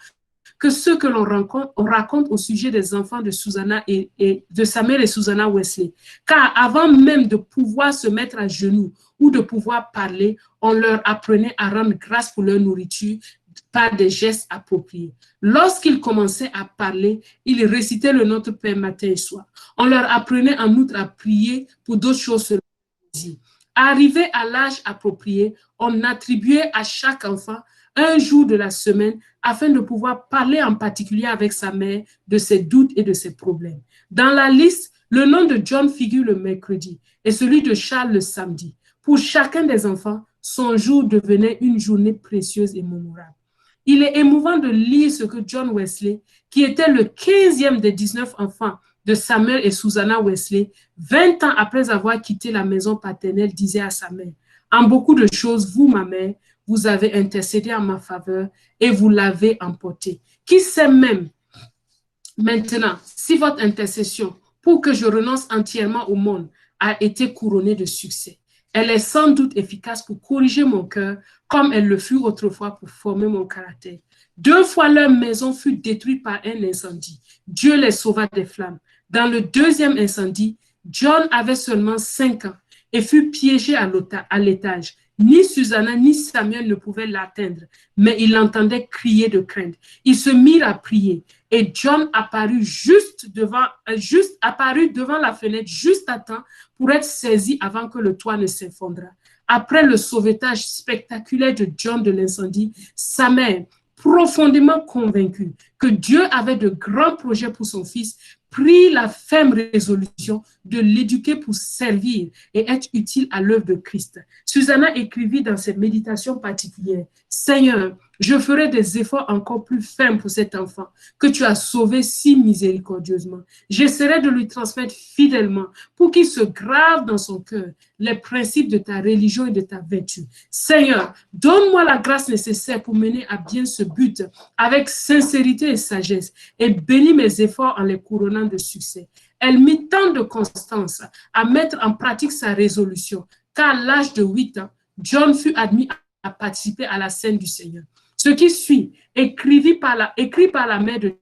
que ceux que l'on raconte au sujet des enfants de Susanna et de Samuel et Susanna Wesley. Car avant même de pouvoir se mettre à genoux ou de pouvoir parler, on leur apprenait à rendre grâce pour leur nourriture par des gestes appropriés. Lorsqu'ils commençaient à parler, ils récitaient le Notre Père matin et soir. On leur apprenait en outre à prier pour d'autres choses selon le désir. Arrivé à l'âge approprié, on attribuait à chaque enfant un jour de la semaine afin de pouvoir parler en particulier avec sa mère de ses doutes et de ses problèmes. Dans la liste, le nom de John figure le mercredi et celui de Charles le samedi. Pour chacun des enfants, son jour devenait une journée précieuse et mémorable. Il est émouvant de lire ce que John Wesley, qui était le 15e des 19 enfants de Samuel et Susanna Wesley, 20 ans après avoir quitté la maison paternelle, disait à sa mère: « En beaucoup de choses, vous, ma mère, vous avez intercédé en ma faveur et vous l'avez emporté. Qui sait même maintenant si votre intercession pour que je renonce entièrement au monde a été couronnée de succès. Elle est sans doute efficace pour corriger mon cœur comme elle le fut autrefois pour former mon caractère. 2 fois leur maison fut détruite par un incendie. Dieu les sauva des flammes. Dans le 2e incendie, John avait seulement 5 ans. et fut piégé à l'étage. Ni Susanna ni Samuel ne pouvaient l'atteindre, mais ils l'entendaient crier de crainte. Ils se mirent à prier et John apparut apparut devant la fenêtre juste à temps pour être saisi avant que le toit ne s'effondrât. Après le sauvetage spectaculaire de John de l'incendie, sa mère, profondément convaincue que Dieu avait de grands projets pour son fils, prit la ferme résolution de l'éduquer pour servir et être utile à l'œuvre de Christ. Susanna écrivit dans ses méditations particulières, « Seigneur, je ferai des efforts encore plus fermes pour cet enfant que tu as sauvé si miséricordieusement. J'essaierai de lui transmettre fidèlement pour qu'il se grave dans son cœur les principes de ta religion et de ta vertu. Seigneur, donne-moi la grâce nécessaire pour mener à bien ce but avec sincérité et sagesse et bénis mes efforts en les couronnant de succès. » Elle mit tant de constance à mettre en pratique sa résolution qu'à l'âge de 8 ans, John fut admis à participer à la scène du Seigneur. Ce qui suit, écrit par la mère de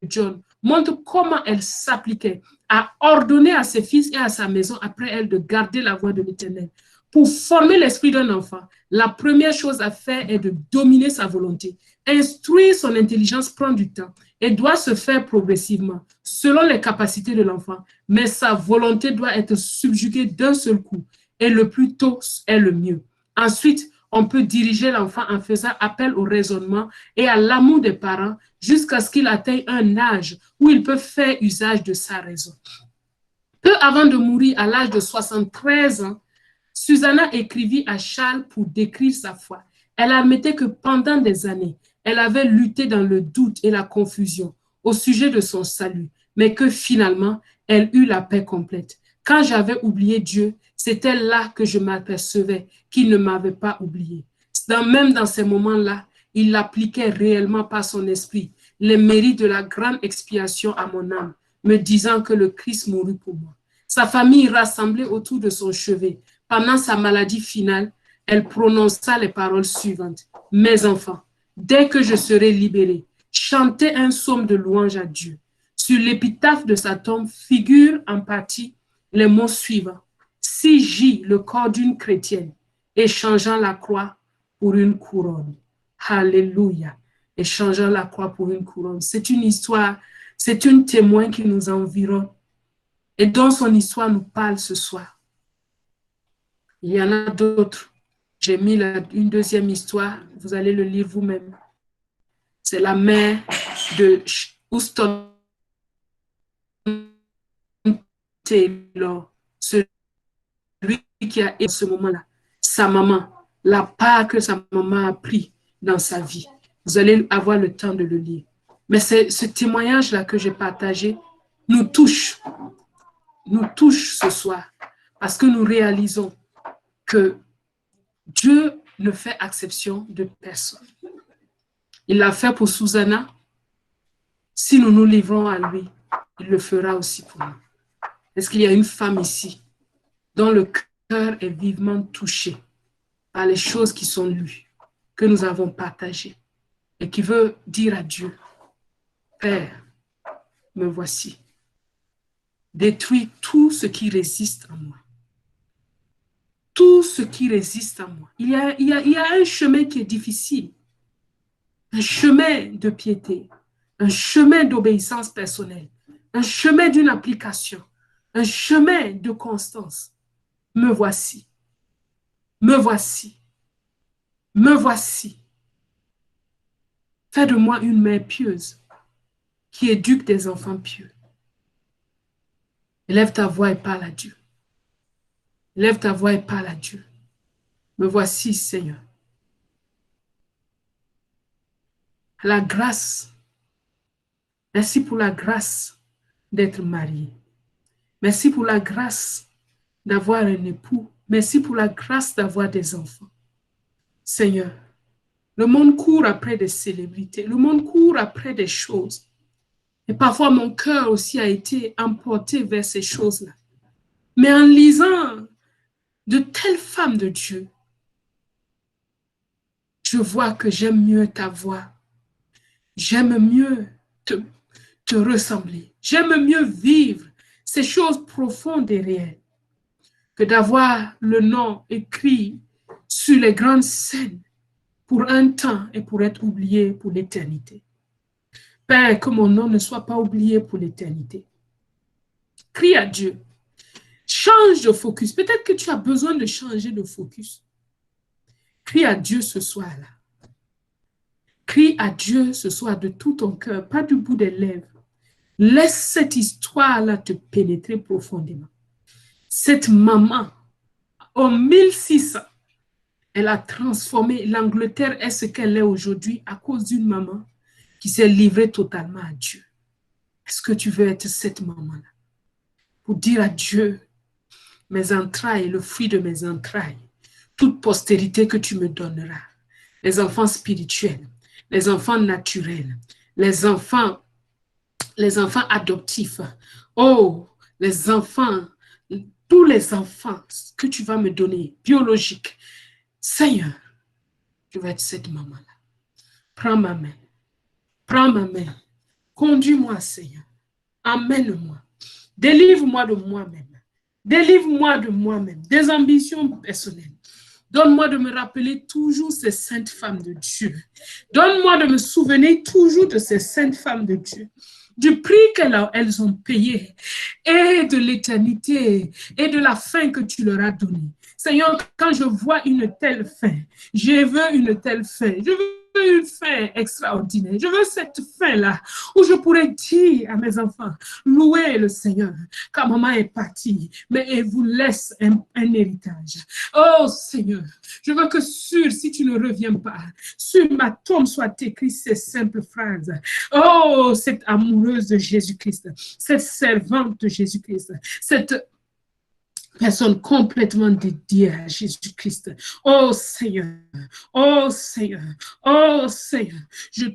John, montre comment elle s'appliquait à ordonner à ses fils et à sa maison après elle de garder la voie de l'Éternel. Pour former l'esprit d'un enfant, la première chose à faire est de dominer sa volonté. Instruire son intelligence prend du temps et doit se faire progressivement, selon les capacités de l'enfant, mais sa volonté doit être subjuguée d'un seul coup, et le plus tôt est le mieux. Ensuite, on peut diriger l'enfant en faisant appel au raisonnement et à l'amour des parents jusqu'à ce qu'il atteigne un âge où il peut faire usage de sa raison. Peu avant de mourir à l'âge de 73 ans, Susanna écrivit à Charles pour décrire sa foi. Elle admettait que pendant des années, elle avait lutté dans le doute et la confusion au sujet de son salut, mais que finalement, elle eut la paix complète. Quand j'avais oublié Dieu, c'était là que je m'apercevais qu'il ne m'avait pas oublié. Même dans ces moments-là, il appliquait réellement par son esprit les mérites de la grande expiation à mon âme, me disant que le Christ mourut pour moi. Sa famille rassemblée autour de son chevet. Pendant sa maladie finale, elle prononça les paroles suivantes. « Mes enfants, dès que je serai libérée, chantez un psaume de louange à Dieu. » Sur l'épitaphe de sa tombe figurent en partie les mots suivants. « Si gît le corps d'une chrétienne, échangeant la croix pour une couronne. » Alléluia. Échangeant la croix pour une couronne. C'est une histoire, c'est un témoin qui nous environne et dont son histoire nous parle ce soir. Il y en a d'autres. J'ai mis une deuxième histoire. Vous allez le lire vous-même. C'est la mère de Houston Taylor, celui qui a été à ce moment-là, sa maman, la part que sa maman a pris dans sa vie. Vous allez avoir le temps de le lire. Mais c'est ce témoignage-là que j'ai partagé nous touche ce soir parce que nous réalisons que Dieu ne fait exception de personne. Il l'a fait pour Susanna. Si nous nous livrons à lui, il le fera aussi pour nous. Est-ce qu'il y a une femme ici dont le cœur est vivement touché par les choses qui sont lues, que nous avons partagées, et qui veut dire à Dieu, Père, me voici. Détruis tout ce qui résiste en moi. Tout ce qui résiste en moi. Il y a un chemin qui est difficile, un chemin de piété, un chemin d'obéissance personnelle, un chemin d'une application, un chemin de constance. Me voici. Me voici. Me voici. Fais de moi une mère pieuse qui éduque des enfants pieux. Élève ta voix et parle à Dieu. Lève ta voix et parle à Dieu. Me voici, Seigneur. La grâce. Merci pour la grâce d'être marié. Merci pour la grâce d'avoir un époux. Merci pour la grâce d'avoir des enfants. Seigneur, le monde court après des célébrités. Le monde court après des choses. Et parfois, mon cœur aussi a été emporté vers ces choses-là. Mais en lisant de telles femmes de Dieu, je vois que j'aime mieux ta voix. J'aime mieux te ressembler. J'aime mieux vivre ces choses profondes et réelles que d'avoir le nom écrit sur les grandes scènes pour un temps et pour être oublié pour l'éternité. Père, que mon nom ne soit pas oublié pour l'éternité. Crie à Dieu. Change de focus. Peut-être que tu as besoin de changer de focus. Crie à Dieu ce soir-là. Crie à Dieu ce soir de tout ton cœur, pas du bout des lèvres. Laisse cette histoire-là te pénétrer profondément. Cette maman, en 1600, elle a transformé l'Angleterre est ce qu'elle est aujourd'hui à cause d'une maman qui s'est livrée totalement à Dieu. Est-ce que tu veux être cette maman-là? Pour dire à Dieu, mes entrailles, le fruit de mes entrailles, toute postérité que tu me donneras, les enfants spirituels, les enfants naturels, les enfants adoptifs, oh, les enfants, tous les enfants que tu vas me donner, biologiques, Seigneur, je vais être cette maman-là. Prends ma main, conduis-moi, Seigneur, emmène-moi, délivre-moi de moi-même, des ambitions personnelles. Donne-moi de me rappeler toujours ces saintes femmes de Dieu. Donne-moi de me souvenir toujours de ces saintes femmes de Dieu, du prix qu'elles ont payé et de l'éternité et de la fin que tu leur as donnée. Seigneur, quand je vois une telle fin, je veux une telle fin. Je veux une fin extraordinaire. Je veux cette fin-là où je pourrais dire à mes enfants, louez le Seigneur, car maman est partie, mais elle vous laisse un héritage. Oh Seigneur, je veux que si tu ne reviens pas, sur ma tombe soit écrite ces simples phrases. Oh, cette amoureuse de Jésus-Christ, cette servante de Jésus-Christ, cette personne complètement dédiée à Jésus-Christ. Oh Seigneur, oh Seigneur, oh Seigneur, je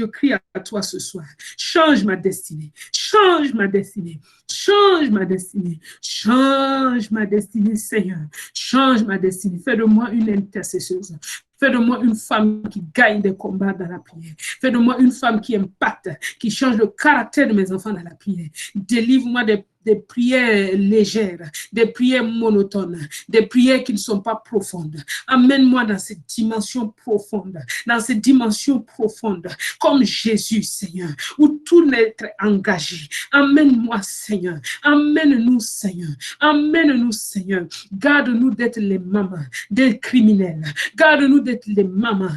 crie à toi ce soir. Change ma destinée, change ma destinée, change ma destinée, change ma destinée, Seigneur. Change ma destinée. Fais de moi une intercesseuse. Fais de moi une femme qui gagne des combats dans la prière. Fais de moi une femme qui impacte, qui change le caractère de mes enfants dans la prière. Délivre-moi des prières légères, des prières monotones, des prières qui ne sont pas profondes. Amène-moi dans cette dimension profonde, comme Jésus, Seigneur, où tout être engagé. Amène-moi, Seigneur. Amène-nous, Seigneur. Amène-nous, Seigneur. Garde-nous d'être les mamans des criminels. Garde-nous d'être les mamans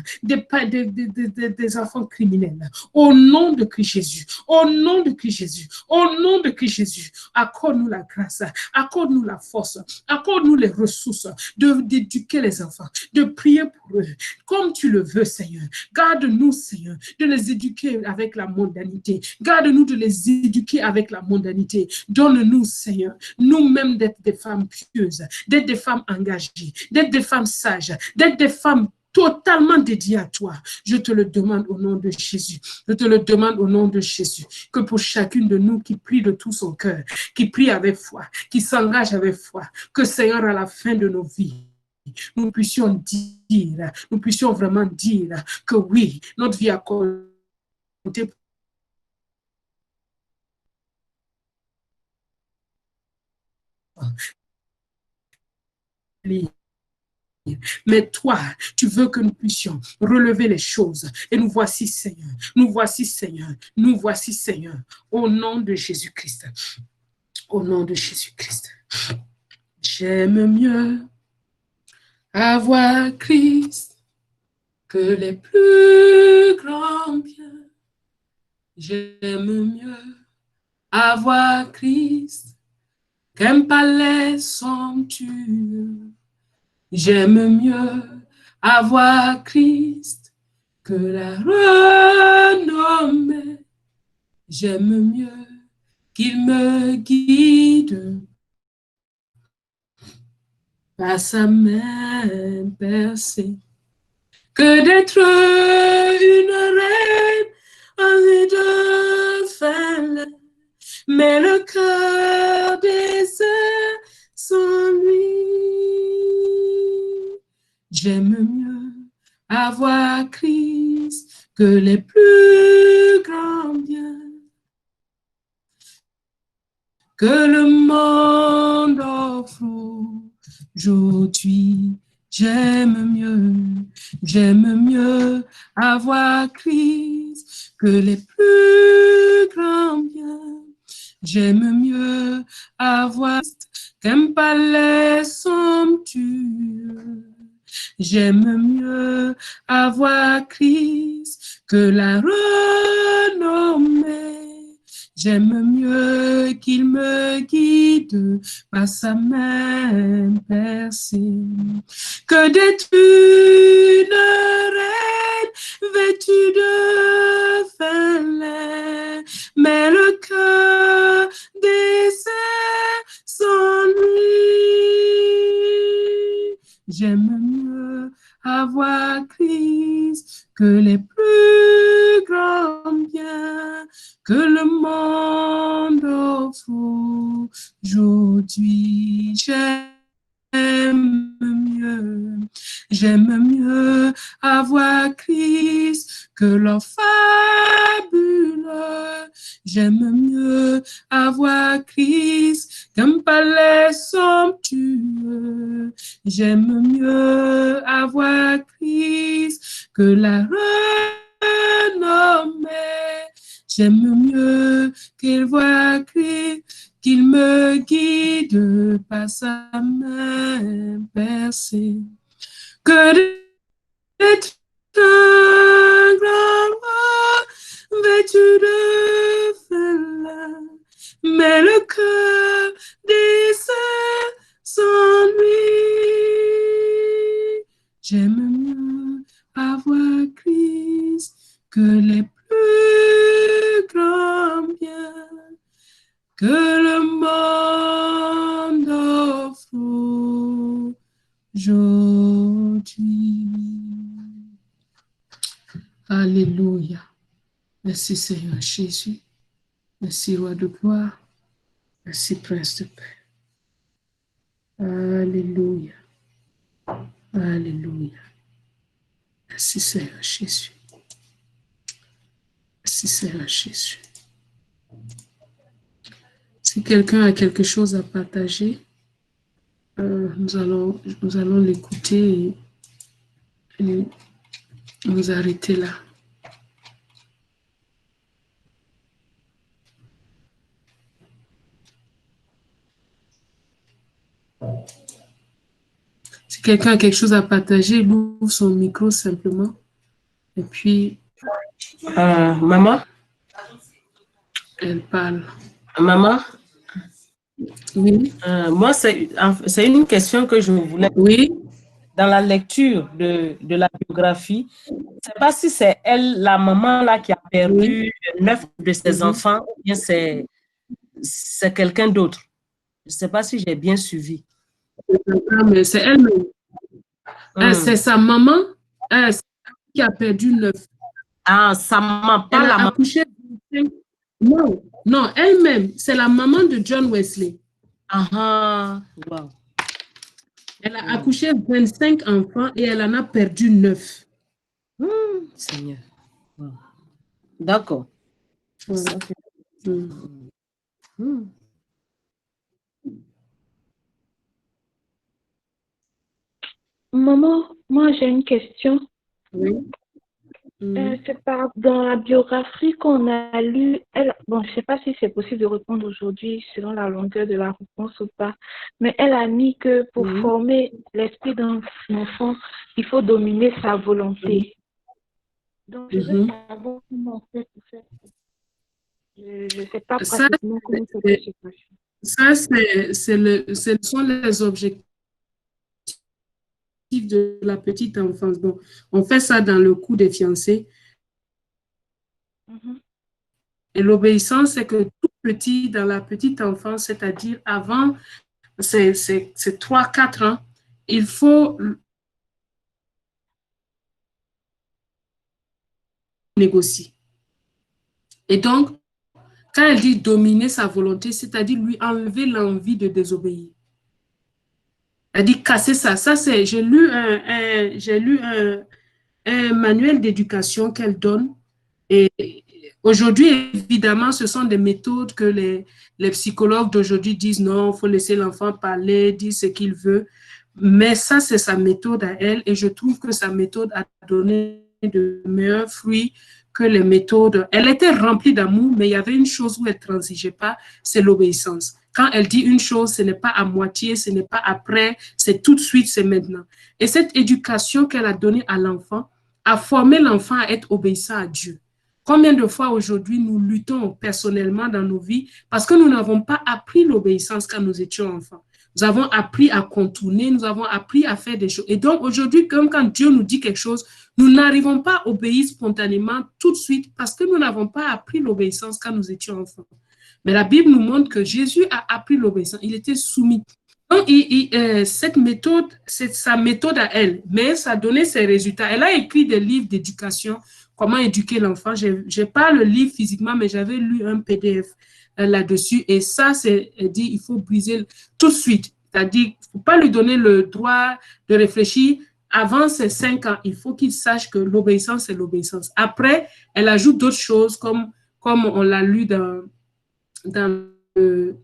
des enfants criminels. Au nom de Christ Jésus. Au nom de Christ Jésus. Au nom de Christ Jésus. Accorde-nous la grâce. Accorde-nous la force. Accorde-nous les ressources d'éduquer les enfants, de prier pour eux, comme tu le veux, Seigneur. Garde-nous, Seigneur, de les éduquer avec la mondanité. Garde-nous de les éduquer avec la mondanité. Donne-nous, Seigneur, nous-mêmes d'être des femmes pieuses, d'être des femmes engagées, d'être des femmes sages, d'être des femmes totalement dédiées à toi. Je te le demande au nom de Jésus. Je te le demande au nom de Jésus. Que pour chacune de nous qui prie de tout son cœur, qui prie avec foi, qui s'engage avec foi, que Seigneur, à la fin de nos vies, nous puissions vraiment dire que oui, notre vie a compté. Mais toi, tu veux que nous puissions relever les choses. Et nous voici, Seigneur. Nous voici, Seigneur. Nous voici, Seigneur. Au nom de Jésus-Christ. Au nom de Jésus-Christ. J'aime mieux avoir Christ que les plus grands biens. J'aime mieux avoir Christ qu'un palais somptueux. J'aime mieux avoir Christ que la renommée. J'aime mieux qu'il me guide par sa main percée que d'être une reine envie de faire, mais le cœur désert sans lui. J'aime mieux avoir Christ que les plus grands biens que le monde offre aujourd'hui. J'aime mieux avoir Christ que les plus grands biens. J'aime mieux avoir qu'un palais somptueux. J'aime mieux avoir Christ que la renommée. J'aime mieux qu'il me guide par sa main percée que d'être une reine vêtue de fin, mais le cœur désert s'ennuie. J'aime mieux avoir Christ que les plus grands biens que le monde offre aujourd'hui. J'aime mieux avoir Christ que l'or fabuleux. J'aime mieux avoir Christ qu'un palais somptueux. J'aime mieux avoir Christ que la renommée. J'aime mieux qu'il voit Christ, qu'il me guide par sa main percée. Que d'être un grand roi vêtu de feu, mais le cœur désert s'ennuie. J'aime mieux avoir Christ que les plus grands biens que le monde offre aujourd'hui. Alléluia. Merci Seigneur Jésus. Merci Roi de gloire. Merci Prince de paix. Alléluia. Alléluia. Merci Seigneur Jésus. Merci Seigneur Jésus. Si quelqu'un a quelque chose à partager, nous allons l'écouter et nous arrêter là. Si quelqu'un a quelque chose à partager, il ouvre son micro simplement. Et puis, maman, elle parle. Maman, oui. Moi, c'est une question que je voulais. Oui. Dans la lecture de la biographie, je ne sais pas si c'est elle, la maman là, qui a perdu 9 de ses enfants, ou bien c'est quelqu'un d'autre. Je ne sais pas si j'ai bien suivi. Mais c'est elle-même. C'est sa maman qui a perdu 9. Ah, sa maman, pas elle la a accouché 25. Non, elle-même, c'est la maman de John Wesley. Wow. Elle a accouché 25 enfants et elle en a perdu 9. Seigneur. Wow. D'accord. Voilà. Maman, moi j'ai une question. Oui. C'est dans la biographie qu'on a lu. Bon, je ne sais pas si c'est possible de répondre aujourd'hui selon la longueur de la réponse ou pas, mais elle a mis que pour former l'esprit d'un enfant, il faut dominer sa volonté. Donc, je veux savoir comment on fait pour faire ça. Je ne sais pas pratiquement comment ça peut se passer. Ça, ce sont les objectifs de la petite enfance. Bon, on fait ça dans le coup des fiancés. Et l'obéissance, c'est que tout petit, dans la petite enfance, c'est-à-dire avant ces 3-4 ans, il faut négocier. Et donc, quand elle dit dominer sa volonté, c'est-à-dire lui enlever l'envie de désobéir. Elle dit casser ça. Ça, c'est, j'ai lu un manuel d'éducation qu'elle donne. Et aujourd'hui, évidemment, ce sont des méthodes que les psychologues d'aujourd'hui disent non, il faut laisser l'enfant parler, dire ce qu'il veut. Mais ça, c'est sa méthode à elle et je trouve que sa méthode a donné de meilleurs fruits que les méthodes. Elle était remplie d'amour, mais il y avait une chose où elle ne transigeait pas, c'est l'obéissance. Quand elle dit une chose, ce n'est pas à moitié, ce n'est pas après, c'est tout de suite, c'est maintenant. Et cette éducation qu'elle a donnée à l'enfant a formé l'enfant à être obéissant à Dieu. Combien de fois aujourd'hui nous luttons personnellement dans nos vies parce que nous n'avons pas appris l'obéissance quand nous étions enfants. Nous avons appris à contourner, nous avons appris à faire des choses. Et donc aujourd'hui, comme quand Dieu nous dit quelque chose, nous n'arrivons pas à obéir spontanément tout de suite parce que nous n'avons pas appris l'obéissance quand nous étions enfants. Mais la Bible nous montre que Jésus a appris l'obéissance, il était soumis. Donc, cette méthode, c'est sa méthode à elle, mais ça a donné ses résultats. Elle a écrit des livres d'éducation, comment éduquer l'enfant. Je n'ai pas le livre physiquement, mais j'avais lu un PDF là-dessus. Et ça, c'est dit, il faut briser tout de suite. C'est-à-dire, il ne faut pas lui donner le droit de réfléchir. Avant ses 5 ans, il faut qu'il sache que l'obéissance, c'est l'obéissance. Après, elle ajoute d'autres choses, comme on l'a lu dans le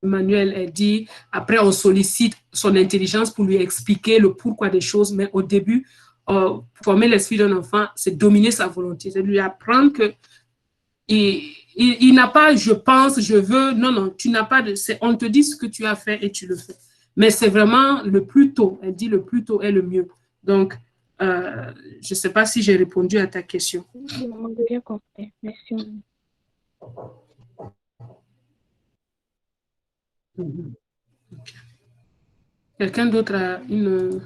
manuel. Elle dit, après, on sollicite son intelligence pour lui expliquer le pourquoi des choses, mais au début, former l'esprit d'un enfant, c'est dominer sa volonté, c'est lui apprendre que il n'a pas je pense, je veux, non, tu n'as pas de, on te dit ce que tu as fait et tu le fais. Mais c'est vraiment le plus tôt, elle dit le plus tôt est le mieux. Donc, je ne sais pas si j'ai répondu à ta question. J'ai bien compris, merci. Okay. Quelqu'un d'autre a une...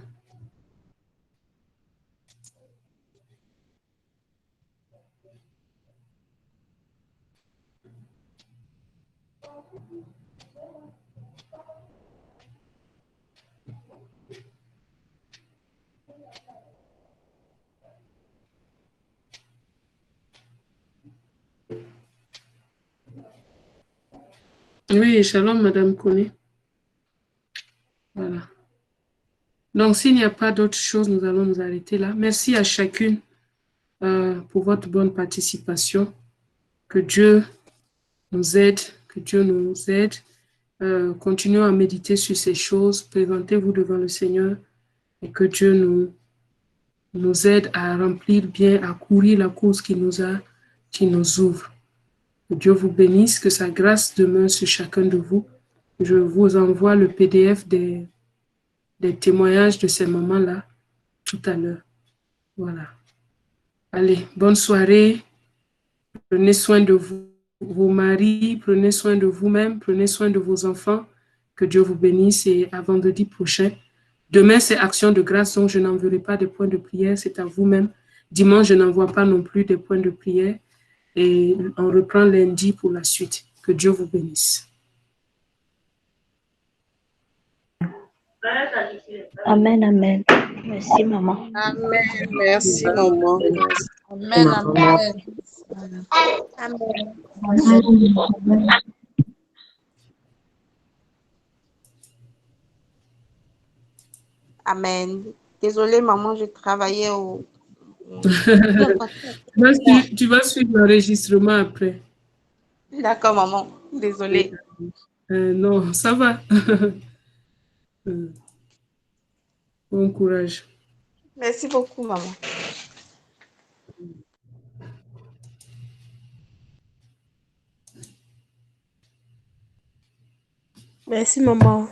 Oui, shalom, Madame Koné. Voilà. Donc, s'il n'y a pas d'autres choses, nous allons nous arrêter là. Merci à chacune pour votre bonne participation. Que Dieu nous aide, que Dieu nous aide. Continuons à méditer sur ces choses. Présentez-vous devant le Seigneur et que Dieu nous aide à remplir bien, à courir la course qui nous ouvre. Que Dieu vous bénisse, que sa grâce demeure sur chacun de vous. Je vous envoie le PDF des témoignages de ces moments-là tout à l'heure. Voilà. Allez, bonne soirée. Prenez soin de vous, vos maris, prenez soin de vous-même, prenez soin de vos enfants. Que Dieu vous bénisse et à vendredi prochain. Demain, c'est action de grâce, donc je n'enverrai pas de points de prière, c'est à vous-même. Dimanche, je n'envoie pas non plus de points de prière. Et on reprend lundi pour la suite. Que Dieu vous bénisse. Amen, amen. Merci, maman. Amen. Merci, maman. Amen, amen. Amen. Amen. Désolée, maman, je travaillais au... Tu vas suivre l'enregistrement après. D'accord, maman. Désolée. Non, ça va. Bon courage. Merci beaucoup, maman. Merci, maman.